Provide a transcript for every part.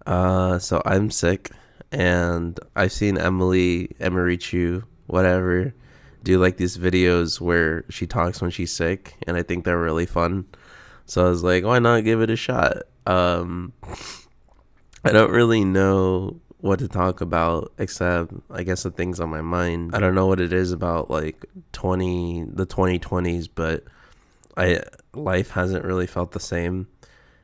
So I'm sick, and I've seen Emirichu, whatever, do like these videos where she talks when she's sick, and I think they're really fun. So I was like, why not give it a shot? I don't really know what to talk about except I guess the things on my mind. I don't know what it is about like 2020s, but I life hasn't really felt the same.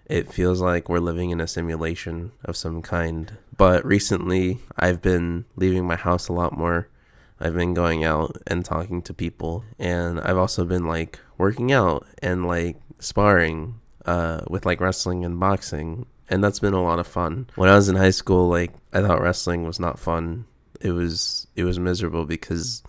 It feels like we're living in a simulation of some kind. But recently, I've been leaving my house a lot more. I've been going out and talking to people. And I've also been like working out and like sparring with like wrestling and boxing. And that's been a lot of fun. When I was in high school, like I thought wrestling was not fun. It was miserable because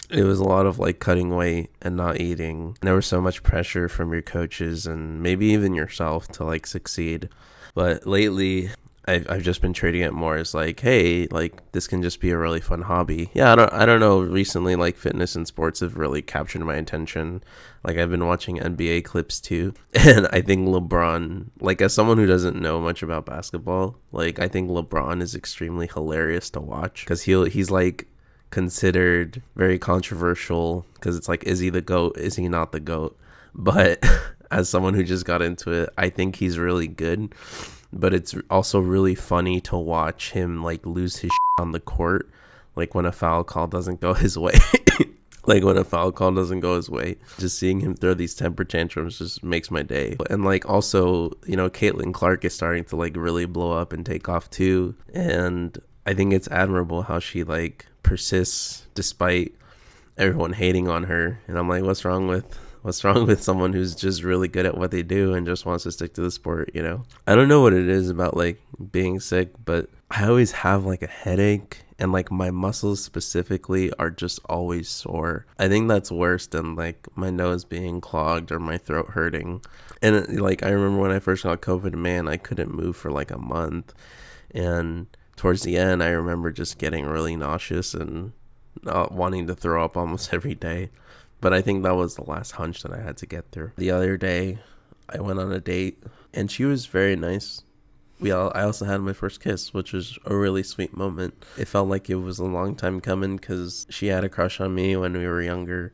it was a lot of like cutting weight and not eating. And there was so much pressure from your coaches and maybe even yourself to like succeed. But lately, I've just been treating it more as like, hey, like this can just be a really fun hobby. Yeah, I don't know. Recently, like fitness and sports have really captured my attention. Like I've been watching NBA clips too, and I think LeBron, like as someone who doesn't know much about basketball, like I think LeBron is extremely hilarious to watch because he's like considered very controversial because it's like, is he the GOAT? Is he not the GOAT? But as someone who just got into it, I think he's really good. But it's also really funny to watch him like lose his on the court, like when a foul call doesn't go his way. Like when a foul call doesn't go his way, just seeing him throw these temper tantrums just makes my day. And like also, Caitlin Clark is starting to like really blow up and take off too. And I think it's admirable how she like persists despite everyone hating on her. And I'm like, what's wrong with someone who's just really good at what they do and just wants to stick to the sport? I don't know what it is about like being sick, but I always have like a headache and like my muscles specifically are just always sore. I think that's worse than like my nose being clogged or my throat hurting. And like I remember when I first got COVID, man, I couldn't move for like a month. And towards the end, I remember just getting really nauseous and wanting to throw up almost every day. But I think that was the last hunch that I had to get through. The other day, I went on a date, and she was very nice. I also had my first kiss, which was a really sweet moment. It felt like it was a long time coming because she had a crush on me when we were younger,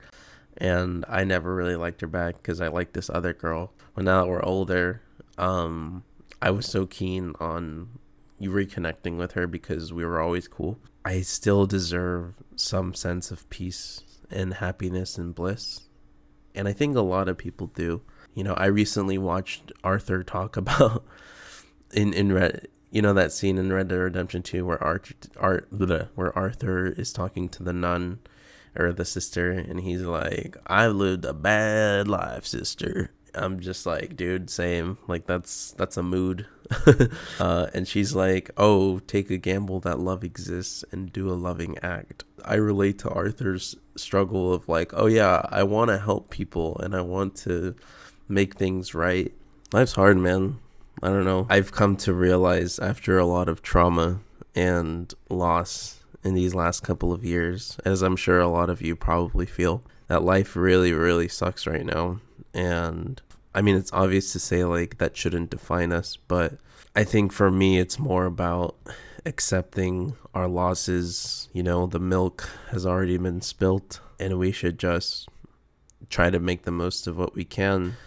and I never really liked her back because I liked this other girl. Well, now that we're older, I was so keen on reconnecting with her because we were always cool. I still deserve some sense of peace and happiness and bliss, and I think a lot of people do. I recently watched Arthur talk about in Red, that scene in Red Dead Redemption 2 where where Arthur is talking to the nun or the sister, and he's like, "I've lived a bad life, sister." I'm just like, dude, same. Like that's a mood. And she's like, "Oh, take a gamble that love exists and do a loving act." I relate to Arthur's struggle of like, oh yeah, I want to help people and I want to make things right. Life's hard, man. I don't know. I've come to realize after a lot of trauma and loss in these last couple of years, as I'm sure a lot of you probably feel, that life really, really sucks right now. And I mean, it's obvious to say like that shouldn't define us, but I think for me, it's more about accepting our losses. The milk has already been spilt and we should just try to make the most of what we can.